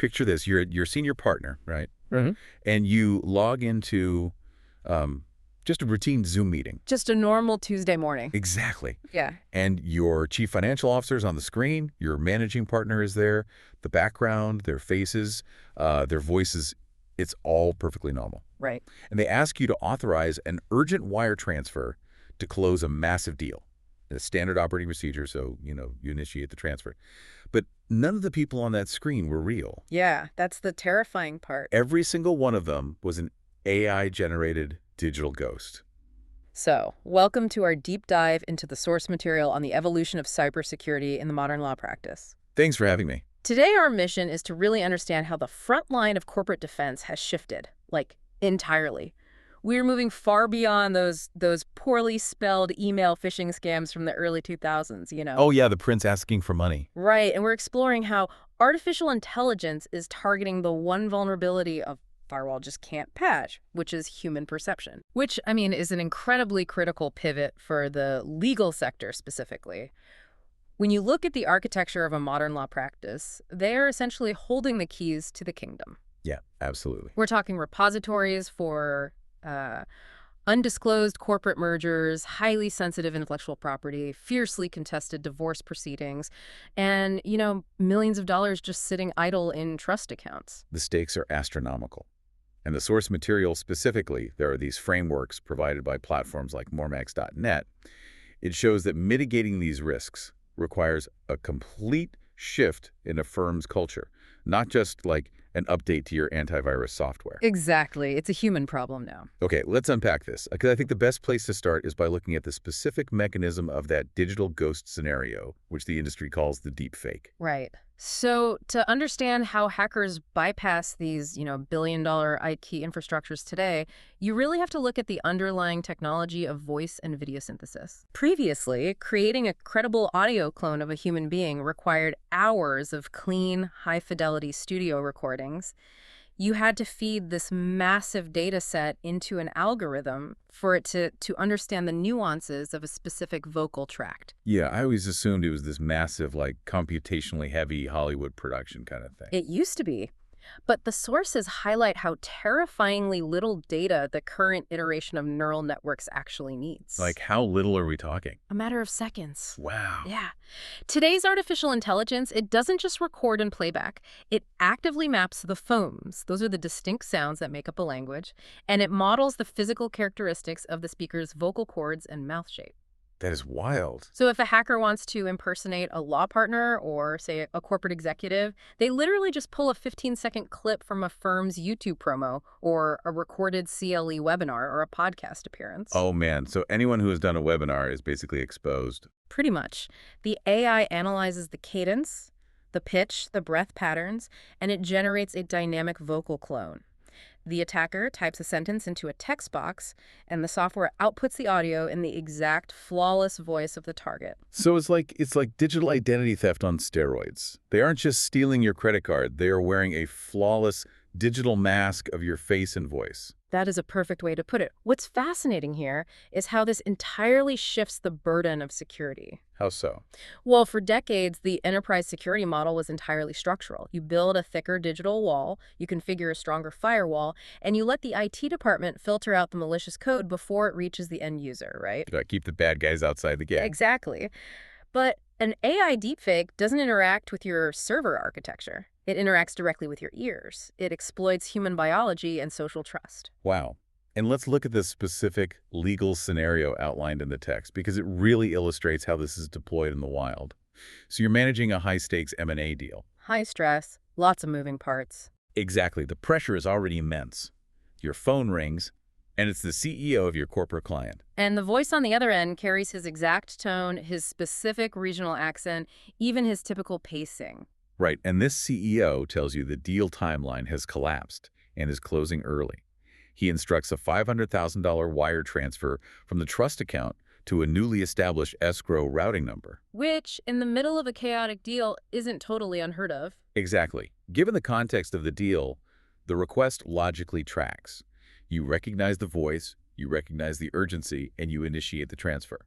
picture this. You're your senior partner, right? Hmm. And you log into just a routine Zoom meeting. Just a normal Tuesday morning. Exactly. Yeah. And your chief financial officer is on the screen. Your managing partner is there. The background, their faces, their voices, it's all perfectly normal. Right. And they ask you to authorize an urgent wire transfer to close a massive deal. A standard operating procedure, so, you initiate the transfer. But none of the people on that screen were real. Yeah, that's the terrifying part. Every single one of them was an AI-generated digital ghost. So, welcome to our deep dive into the source material on the evolution of cybersecurity in the modern law practice. Thanks for having me. Today, our mission is to really understand how the front line of corporate defense has shifted, like, entirely. We're moving far beyond those poorly spelled email phishing scams from the early 2000s, Oh yeah, the prince asking for money. Right, and we're exploring how artificial intelligence is targeting the one vulnerability a firewall just can't patch, which is human perception. Which, is an incredibly critical pivot for the legal sector specifically. When you look at the architecture of a modern law practice, they are essentially holding the keys to the kingdom. Yeah, absolutely. We're talking repositories for undisclosed corporate mergers, highly sensitive intellectual property, fiercely contested divorce proceedings, and, millions of dollars just sitting idle in trust accounts. The stakes are astronomical. And the source material specifically, there are these frameworks provided by platforms like Mormax.net. It shows that mitigating these risks requires a complete shift in a firm's culture, not just like an update to your antivirus software. Exactly. It's a human problem now. Okay, let's unpack this, because I think the best place to start is by looking at the specific mechanism of that digital ghost scenario, which the industry calls the deep fake. Right. So to understand how hackers bypass these, billion-dollar IT infrastructures today, you really have to look at the underlying technology of voice and video synthesis. Previously, creating a credible audio clone of a human being required hours of clean, high-fidelity studio recordings. You had to feed this massive data set into an algorithm for it to understand the nuances of a specific vocal tract. Yeah, I always assumed it was this massive, computationally heavy Hollywood production kind of thing. It used to be. But the sources highlight how terrifyingly little data the current iteration of neural networks actually needs. Like, how little are we talking? A matter of seconds. Wow. Yeah. Today's artificial intelligence, it doesn't just record and playback. It actively maps the phonemes. Those are the distinct sounds that make up a language. And it models the physical characteristics of the speaker's vocal cords and mouth shape. That is wild. So if a hacker wants to impersonate a law partner or, say, a corporate executive, they literally just pull a 15-second clip from a firm's YouTube promo or a recorded CLE webinar or a podcast appearance. Oh, man. So anyone who has done a webinar is basically exposed. Pretty much. The AI analyzes the cadence, the pitch, the breath patterns, and it generates a dynamic vocal clone. The attacker types a sentence into a text box, and the software outputs the audio in the exact flawless voice of the target. So it's like digital identity theft on steroids. They aren't just stealing your credit card. They are wearing a flawless digital mask of your face and voice. That is a perfect way to put it. What's fascinating here is how this entirely shifts the burden of security. How so? Well, for decades, the enterprise security model was entirely structural. You build a thicker digital wall, you configure a stronger firewall, and you let the IT department filter out the malicious code before it reaches the end user, right? You gotta keep the bad guys outside the gate. Exactly. But an AI deepfake doesn't interact with your server architecture. It interacts directly with your ears. It exploits human biology and social trust. Wow. And let's look at the specific legal scenario outlined in the text, because it really illustrates how this is deployed in the wild. So you're managing a high-stakes M&A deal. High stress, lots of moving parts. Exactly. The pressure is already immense. Your phone rings, and it's the CEO of your corporate client. And the voice on the other end carries his exact tone, his specific regional accent, even his typical pacing. Right, and this CEO tells you the deal timeline has collapsed and is closing early. He instructs a $500,000 wire transfer from the trust account to a newly established escrow routing number. Which, in the middle of a chaotic deal, isn't totally unheard of. Exactly. Given the context of the deal, the request logically tracks. You recognize the voice, you recognize the urgency, and you initiate the transfer.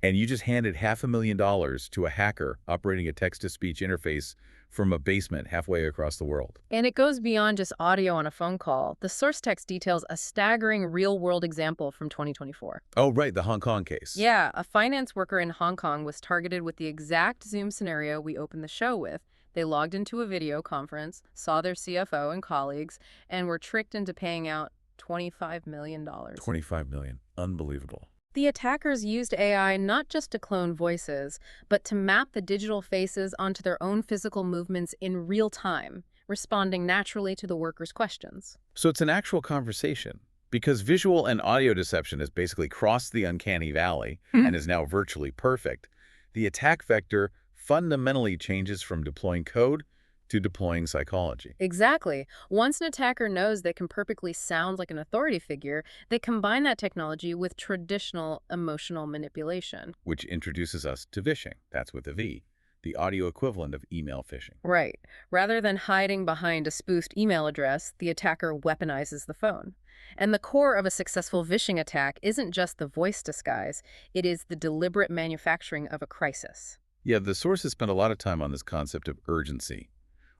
And you just handed $500,000 to a hacker operating a text-to-speech interface from a basement halfway across the world. And it goes beyond just audio on a phone call. The source text details a staggering real-world example from 2024. Oh, right, the Hong Kong case. Yeah, a finance worker in Hong Kong was targeted with the exact Zoom scenario we opened the show with. They logged into a video conference, saw their CFO and colleagues, and were tricked into paying out $25 million. $25 million. Unbelievable. The attackers used AI not just to clone voices, but to map the digital faces onto their own physical movements in real time, responding naturally to the workers' questions. So it's an actual conversation. Because visual and audio deception has basically crossed the uncanny valley and is now virtually perfect, the attack vector fundamentally changes from deploying code to deploying psychology. Exactly. Once an attacker knows they can perfectly sound like an authority figure, they combine that technology with traditional emotional manipulation. Which introduces us to vishing. That's with a V, the audio equivalent of email phishing. Right. Rather than hiding behind a spoofed email address, the attacker weaponizes the phone. And the core of a successful vishing attack isn't just the voice disguise, it is the deliberate manufacturing of a crisis. Yeah, the sources spent a lot of time on this concept of urgency.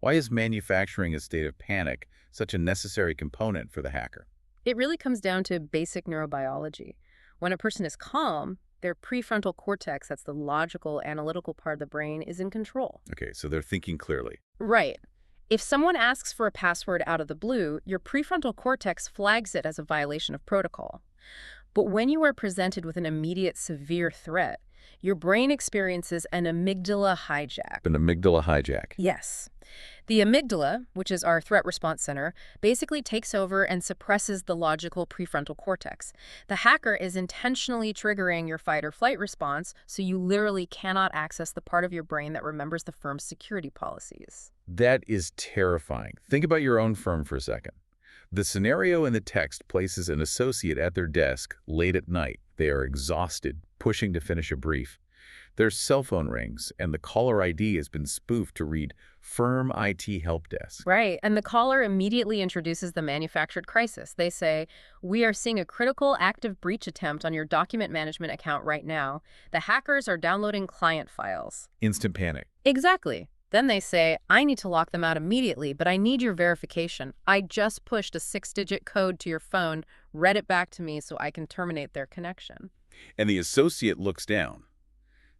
Why is manufacturing a state of panic such a necessary component for the hacker? It really comes down to basic neurobiology. When a person is calm, their prefrontal cortex, that's the logical, analytical part of the brain, is in control. Okay, so they're thinking clearly. Right. If someone asks for a password out of the blue, your prefrontal cortex flags it as a violation of protocol. But when you are presented with an immediate severe threat, your brain experiences an amygdala hijack. An amygdala hijack. Yes. The amygdala, which is our threat response center, basically takes over and suppresses the logical prefrontal cortex. The hacker is intentionally triggering your fight or flight response, so you literally cannot access the part of your brain that remembers the firm's security policies. That is terrifying. Think about your own firm for a second. The scenario in the text places an associate at their desk late at night. They are exhausted, pushing to finish a brief. Their cell phone rings, and the caller ID has been spoofed to read Firm IT Help Desk. Right, and the caller immediately introduces the manufactured crisis. They say, "We are seeing a critical active breach attempt on your document management account right now. The hackers are downloading client files." Instant panic. Exactly. Then they say, "I need to lock them out immediately, but I need your verification. I just pushed a 6-digit code to your phone. Read it back to me so I can terminate their connection." And the associate looks down.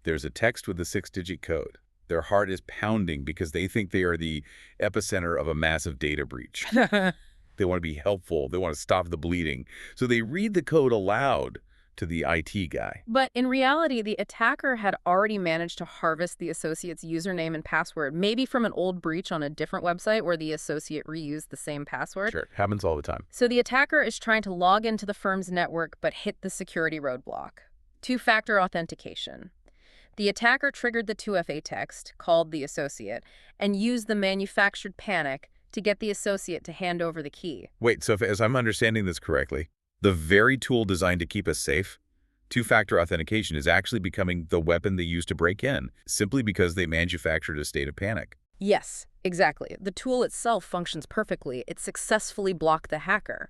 There's a text with a 6-digit code. Their heart is pounding because they think they are the epicenter of a massive data breach. They want to be helpful. They want to stop the bleeding. So they read the code aloud to the IT guy. But in reality, the attacker had already managed to harvest the associate's username and password, maybe from an old breach on a different website where the associate reused the same password. Sure, happens all the time. So the attacker is trying to log into the firm's network but hit the security roadblock. Two-factor authentication. The attacker triggered the 2FA text, called the associate, and used the manufactured panic to get the associate to hand over the key. Wait, so as I'm understanding this correctly, the very tool designed to keep us safe, two-factor authentication, is actually becoming the weapon they use to break in, simply because they manufactured a state of panic. Yes, exactly. The tool itself functions perfectly. It successfully blocked the hacker.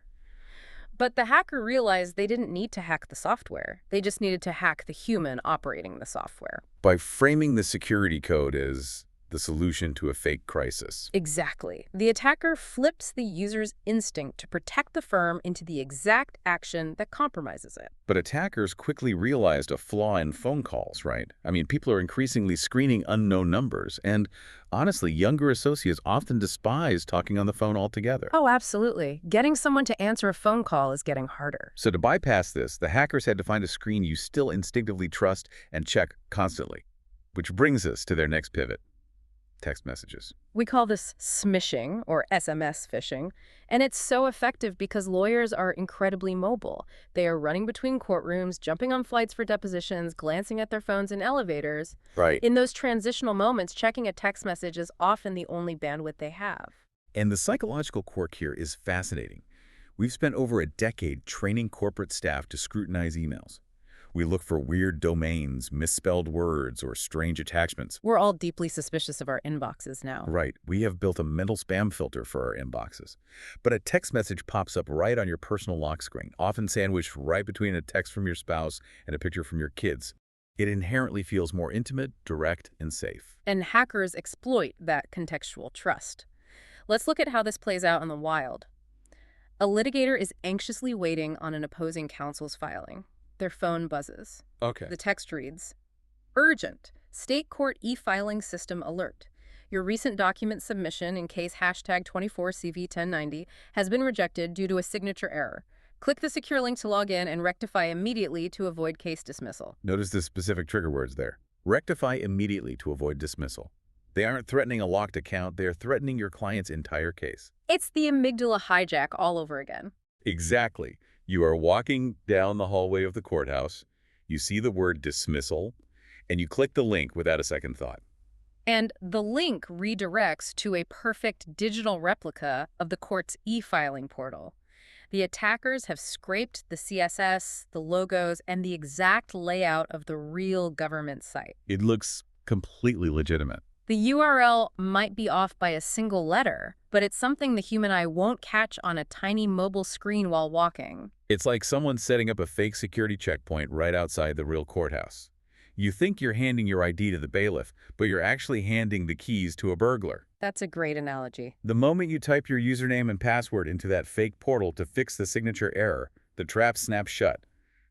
But the hacker realized they didn't need to hack the software. They just needed to hack the human operating the software. By framing the security code as the solution to a fake crisis. Exactly. The attacker flips the user's instinct to protect the firm into the exact action that compromises it. But attackers quickly realized a flaw in phone calls, right? I mean, people are increasingly screening unknown numbers, and honestly, younger associates often despise talking on the phone altogether. Oh, absolutely. Getting someone to answer a phone call is getting harder. So to bypass this, the hackers had to find a screen you still instinctively trust and check constantly. Which brings us to their next pivot. Text messages. We call this smishing, or SMS phishing, and it's so effective because lawyers are incredibly mobile. They are running between courtrooms, jumping on flights for depositions, glancing at their phones in elevators. Right. In those transitional moments, checking a text message is often the only bandwidth they have. And the psychological quirk here is fascinating. We've spent over a decade training corporate staff to scrutinize emails. We look for weird domains, misspelled words, or strange attachments. We're all deeply suspicious of our inboxes now. Right. We have built a mental spam filter for our inboxes. But a text message pops up right on your personal lock screen, often sandwiched right between a text from your spouse and a picture from your kids. It inherently feels more intimate, direct, and safe. And hackers exploit that contextual trust. Let's look at how this plays out in the wild. A litigator is anxiously waiting on an opposing counsel's filing. Their phone buzzes. Okay. The text reads, "Urgent. State court e-filing system alert. Your recent document submission in case #24CV1090 has been rejected due to a signature error. Click the secure link to log in and rectify immediately to avoid case dismissal." Notice the specific trigger words there. Rectify immediately to avoid dismissal. They aren't threatening a locked account, they're threatening your client's entire case. It's the amygdala hijack all over again. Exactly. You are walking down the hallway of the courthouse, you see the word dismissal, and you click the link without a second thought. And the link redirects to a perfect digital replica of the court's e-filing portal. The attackers have scraped the CSS, the logos, and the exact layout of the real government site. It looks completely legitimate. The URL might be off by a single letter, but it's something the human eye won't catch on a tiny mobile screen while walking. It's like someone setting up a fake security checkpoint right outside the real courthouse. You think you're handing your ID to the bailiff, but you're actually handing the keys to a burglar. That's a great analogy. The moment you type your username and password into that fake portal to fix the signature error, the trap snaps shut.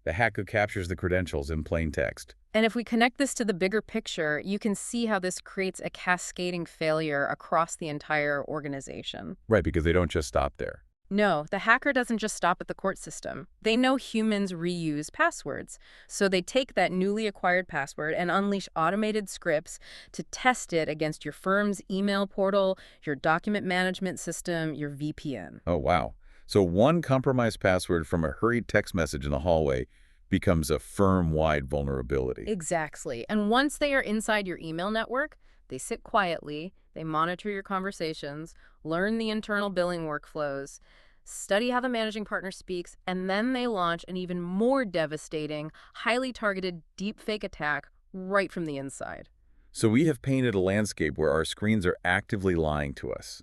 The hacker captures the credentials in plain text. And if we connect this to the bigger picture, you can see how this creates a cascading failure across the entire organization. Right, because they don't just stop there. No, the hacker doesn't just stop at the court system. They know humans reuse passwords. So they take that newly acquired password and unleash automated scripts to test it against your firm's email portal, your document management system, your VPN. Oh, wow. So one compromised password from a hurried text message in the hallway becomes a firm-wide vulnerability. Exactly. And once they are inside your email network, they sit quietly, they monitor your conversations, learn the internal billing workflows, study how the managing partner speaks, and then they launch an even more devastating, highly targeted deepfake attack right from the inside. So we have painted a landscape where our screens are actively lying to us.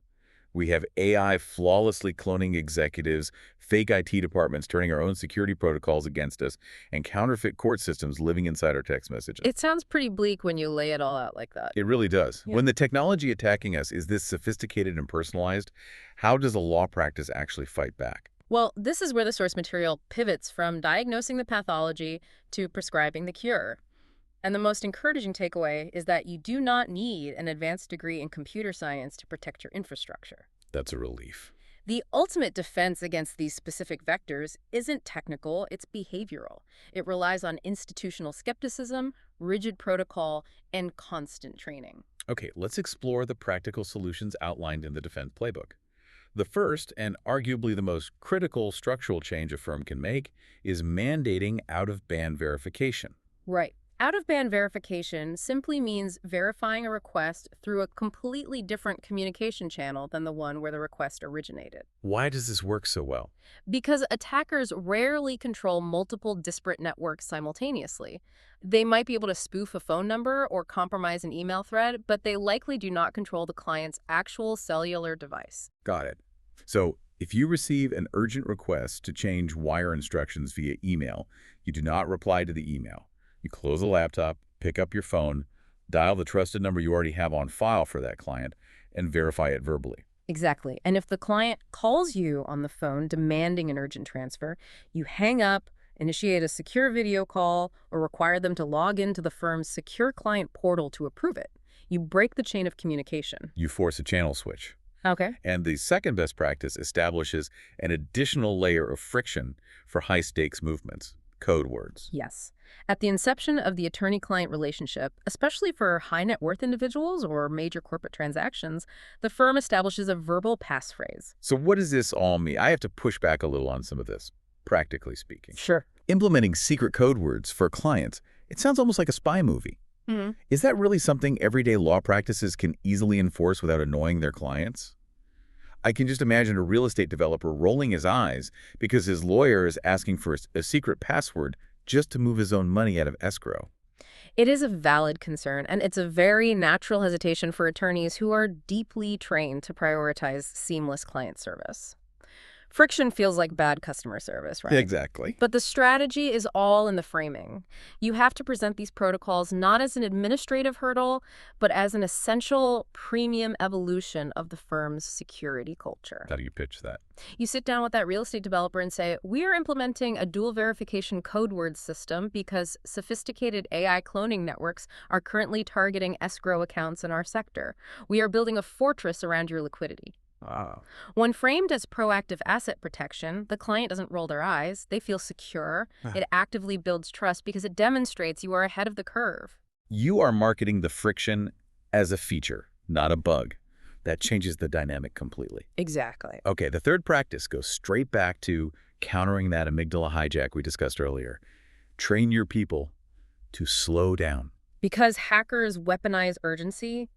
We have AI flawlessly cloning executives, fake IT departments turning our own security protocols against us, and counterfeit court systems living inside our text messages. It sounds pretty bleak when you lay it all out like that. It really does. Yeah. When the technology attacking us is this sophisticated and personalized, how does a law practice actually fight back? Well, this is where the source material pivots from diagnosing the pathology to prescribing the cure. And the most encouraging takeaway is that you do not need an advanced degree in computer science to protect your infrastructure. That's a relief. The ultimate defense against these specific vectors isn't technical, it's behavioral. It relies on institutional skepticism, rigid protocol, and constant training. Okay, let's explore the practical solutions outlined in the defense playbook. The first, and arguably the most critical structural change a firm can make, is mandating out-of-band verification. Right. Out-of-band verification simply means verifying a request through a completely different communication channel than the one where the request originated. Why does this work so well? Because attackers rarely control multiple disparate networks simultaneously. They might be able to spoof a phone number or compromise an email thread, but they likely do not control the client's actual cellular device. Got it. So, if you receive an urgent request to change wire instructions via email, you do not reply to the email. You close the laptop, pick up your phone, dial the trusted number you already have on file for that client, and verify it verbally. Exactly. And if the client calls you on the phone demanding an urgent transfer, you hang up, initiate a secure video call, or require them to log into the firm's secure client portal to approve it. You break the chain of communication. You force a channel switch. Okay. And the second best practice establishes an additional layer of friction for high-stakes movements, code words. Yes. At the inception of the attorney-client relationship, especially for high-net-worth individuals or major corporate transactions, the firm establishes a verbal passphrase. So what does this all mean? I have to push back a little on some of this, practically speaking. Sure. Implementing secret code words for clients, it sounds almost like a spy movie. Mm-hmm. Is that really something everyday law practices can easily enforce without annoying their clients? I can just imagine a real estate developer rolling his eyes because his lawyer is asking for a secret password just to move his own money out of escrow. It is a valid concern, and it's a very natural hesitation for attorneys who are deeply trained to prioritize seamless client service. Friction feels like bad customer service, right? Exactly. But the strategy is all in the framing. You have to present these protocols not as an administrative hurdle, but as an essential premium evolution of the firm's security culture. How do you pitch that? You sit down with that real estate developer and say, we are implementing a dual verification code word system because sophisticated AI cloning networks are currently targeting escrow accounts in our sector. We are building a fortress around your liquidity. Ah. When framed as proactive asset protection, the client doesn't roll their eyes. They feel secure. It actively builds trust because it demonstrates you are ahead of the curve. You are marketing the friction as a feature, not a bug. That changes the dynamic completely. Exactly. Okay, the third practice goes straight back to countering that amygdala hijack we discussed earlier. Train your people to slow down. Because hackers weaponize urgency,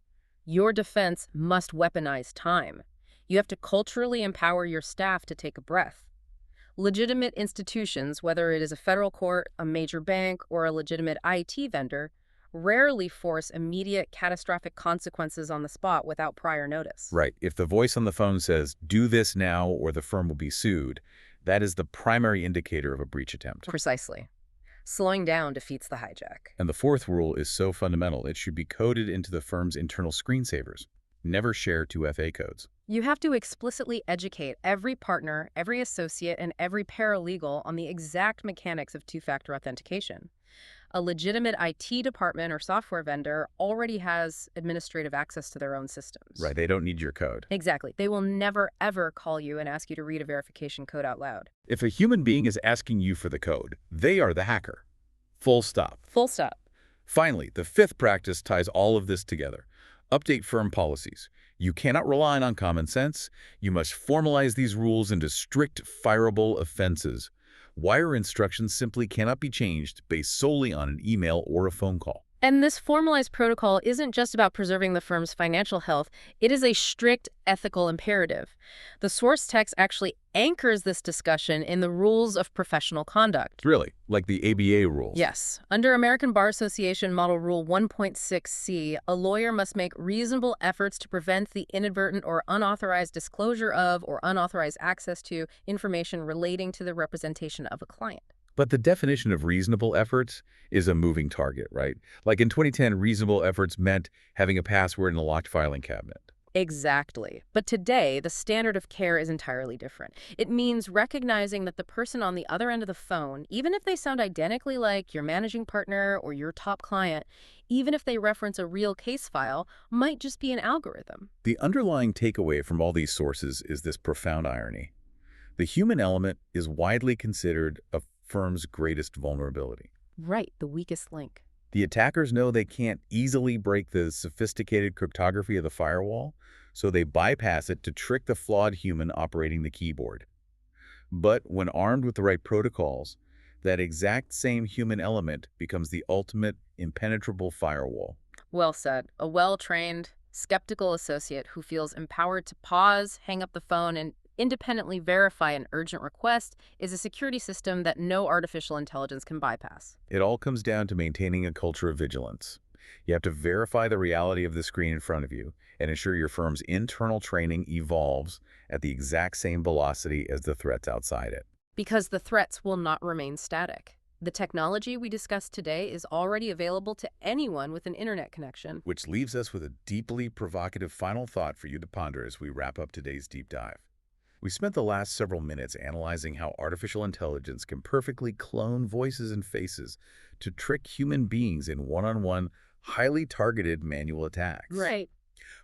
your defense must weaponize time. You have to culturally empower your staff to take a breath. Legitimate institutions, whether it is a federal court, a major bank, or a legitimate IT vendor, rarely force immediate catastrophic consequences on the spot without prior notice. Right. If the voice on the phone says, do this now or the firm will be sued, that is the primary indicator of a breach attempt. Precisely. Slowing down defeats the hijack. And the fourth rule is so fundamental, it should be coded into the firm's internal screensavers. Never share 2FA codes. You have to explicitly educate every partner, every associate, and every paralegal on the exact mechanics of two-factor authentication. A legitimate IT department or software vendor already has administrative access to their own systems. Right, they don't need your code. Exactly. They will never, ever call you and ask you to read a verification code out loud. If a human being is asking you for the code, they are the hacker. Full stop. Full stop. Finally, the fifth practice ties all of this together. Update firm policies. You cannot rely on common sense. You must formalize these rules into strict, fireable offenses. Wire instructions simply cannot be changed based solely on an email or a phone call. And this formalized protocol isn't just about preserving the firm's financial health. It is a strict ethical imperative. The source text actually anchors this discussion in the rules of professional conduct. Really? Like the ABA rules? Yes. Under American Bar Association Model Rule 1.6c, a lawyer must make reasonable efforts to prevent the inadvertent or unauthorized disclosure of or unauthorized access to information relating to the representation of a client. But the definition of reasonable efforts is a moving target, right? Like in 2010, reasonable efforts meant having a password in a locked filing cabinet. Exactly. But today, the standard of care is entirely different. It means recognizing that the person on the other end of the phone, even if they sound identically like your managing partner or your top client, even if they reference a real case file, might just be an algorithm. The underlying takeaway from all these sources is this profound irony. The human element is widely considered a firm's greatest vulnerability. Right, the weakest link. The attackers know they can't easily break the sophisticated cryptography of the firewall, so they bypass it to trick the flawed human operating the keyboard. But when armed with the right protocols, that exact same human element becomes the ultimate impenetrable firewall. Well said. A well-trained, skeptical associate who feels empowered to pause, hang up the phone, and independently verify an urgent request is a security system that no artificial intelligence can bypass. It all comes down to maintaining a culture of vigilance. You have to verify the reality of the screen in front of you and ensure your firm's internal training evolves at the exact same velocity as the threats outside it. Because the threats will not remain static. The technology we discussed today is already available to anyone with an internet connection. Which leaves us with a deeply provocative final thought for you to ponder as we wrap up today's deep dive. We spent the last several minutes analyzing how artificial intelligence can perfectly clone voices and faces to trick human beings in one-on-one, highly targeted manual attacks. Right.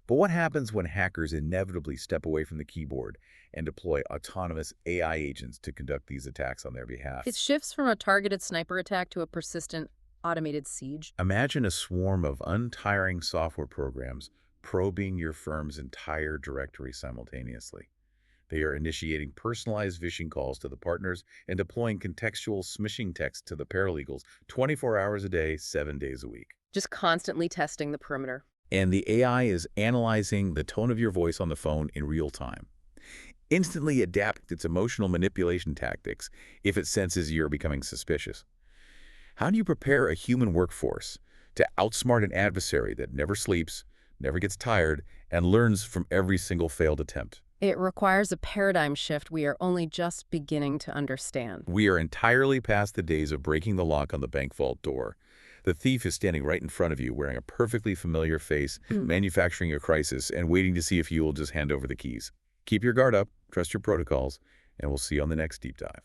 But what happens when hackers inevitably step away from the keyboard and deploy autonomous AI agents to conduct these attacks on their behalf? It shifts from a targeted sniper attack to a persistent automated siege. Imagine a swarm of untiring software programs probing your firm's entire directory simultaneously. They are initiating personalized phishing calls to the partners and deploying contextual smishing text to the paralegals 24 hours a day, 7 days a week. Just constantly testing the perimeter. And the AI is analyzing the tone of your voice on the phone in real time. Instantly adapt its emotional manipulation tactics if it senses you're becoming suspicious. How do you prepare a human workforce to outsmart an adversary that never sleeps, never gets tired, and learns from every single failed attempt? It requires a paradigm shift we are only just beginning to understand. We are entirely past the days of breaking the lock on the bank vault door. The thief is standing right in front of you, wearing a perfectly familiar face, manufacturing a crisis, and waiting to see if you will just hand over the keys. Keep your guard up, trust your protocols, and we'll see you on the next deep dive.